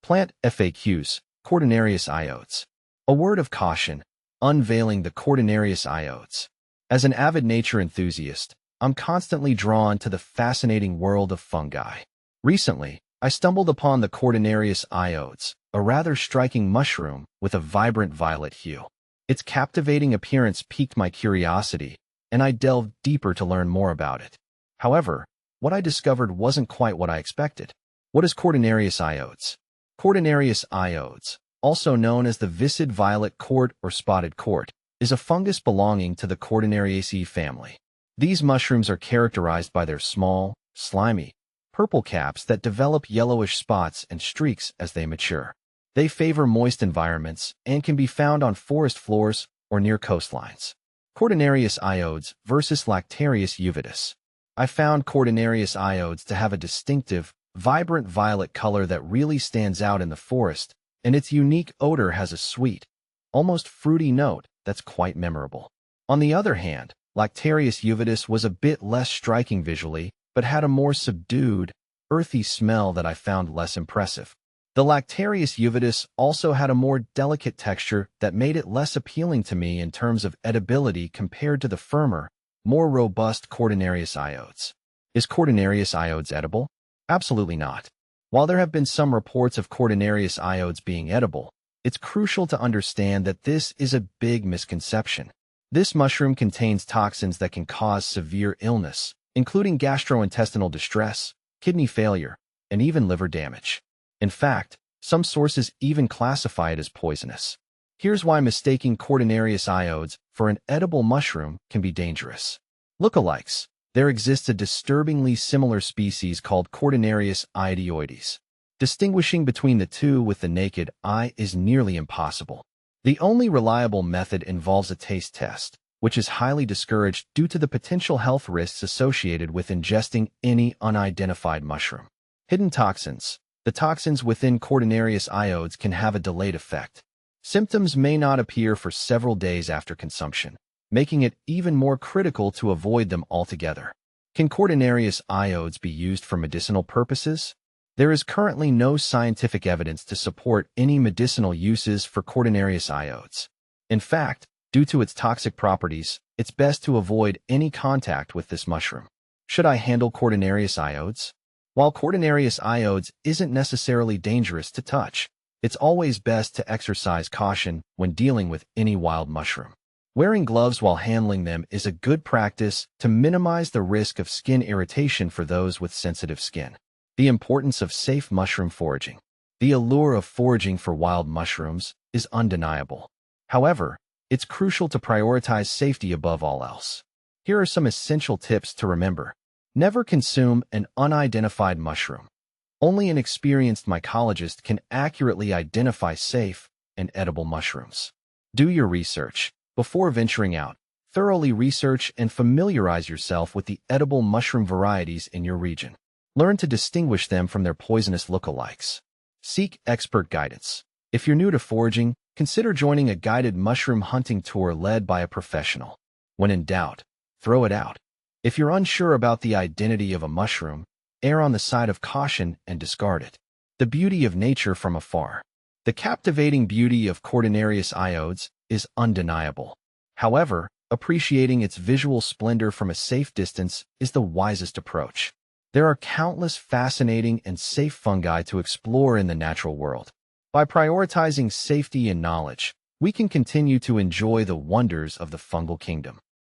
Plant FAQs, Cortinarius iodes. A word of caution, unveiling the Cortinarius iodes. As an avid nature enthusiast, I'm constantly drawn to the fascinating world of fungi. Recently, I stumbled upon the Cortinarius iodes, a rather striking mushroom with a vibrant violet hue. Its captivating appearance piqued my curiosity, and I delved deeper to learn more about it. However, what I discovered wasn't quite what I expected. What is Cortinarius iodes? Cortinarius iodes, also known as the viscid violet chord or spotted chord, is a fungus belonging to the Cortinariaceae family. These mushrooms are characterized by their small, slimy, purple caps that develop yellowish spots and streaks as they mature. They favor moist environments and can be found on forest floors or near coastlines. Cortinarius iodes versus Lactarius uvulus. I found Cortinarius iodes to have a distinctive, vibrant violet color that really stands out in the forest, and its unique odor has a sweet, almost fruity note that's quite memorable. On the other hand, Lactarius uvulus was a bit less striking visually, but had a more subdued, earthy smell that I found less impressive. The Lactarius uvulus also had a more delicate texture that made it less appealing to me in terms of edibility compared to the firmer, more robust Cortinarius iodes. Is Cortinarius iodes edible? Absolutely not. While there have been some reports of Cortinarius iodes being edible, it's crucial to understand that this is a big misconception. This mushroom contains toxins that can cause severe illness, including gastrointestinal distress, kidney failure, and even liver damage. In fact, some sources even classify it as poisonous. Here's why mistaking Cortinarius iodes for an edible mushroom can be dangerous. Lookalikes. There exists a disturbingly similar species called Cortinarius iodes. Distinguishing between the two with the naked eye is nearly impossible. The only reliable method involves a taste test, which is highly discouraged due to the potential health risks associated with ingesting any unidentified mushroom. Hidden toxins. The toxins within Cortinarius iodes can have a delayed effect. Symptoms may not appear for several days after consumption, making it even more critical to avoid them altogether. Can Cortinarius iodes be used for medicinal purposes? There is currently no scientific evidence to support any medicinal uses for Cortinarius iodes. In fact, due to its toxic properties, it's best to avoid any contact with this mushroom. Should I handle Cortinarius iodes? While Cortinarius iodes isn't necessarily dangerous to touch, it's always best to exercise caution when dealing with any wild mushroom. Wearing gloves while handling them is a good practice to minimize the risk of skin irritation for those with sensitive skin. The importance of safe mushroom foraging. The allure of foraging for wild mushrooms is undeniable. However, it's crucial to prioritize safety above all else. Here are some essential tips to remember. Never consume an unidentified mushroom. Only an experienced mycologist can accurately identify safe and edible mushrooms. Do your research. Before venturing out, thoroughly research and familiarize yourself with the edible mushroom varieties in your region. Learn to distinguish them from their poisonous lookalikes. Seek expert guidance. If you're new to foraging, consider joining a guided mushroom hunting tour led by a professional. When in doubt, throw it out. If you're unsure about the identity of a mushroom, err on the side of caution and discard it. The beauty of nature from afar. The captivating beauty of Cortinarius iodes is undeniable. However, appreciating its visual splendor from a safe distance is the wisest approach. There are countless fascinating and safe fungi to explore in the natural world. By prioritizing safety and knowledge, we can continue to enjoy the wonders of the fungal kingdom.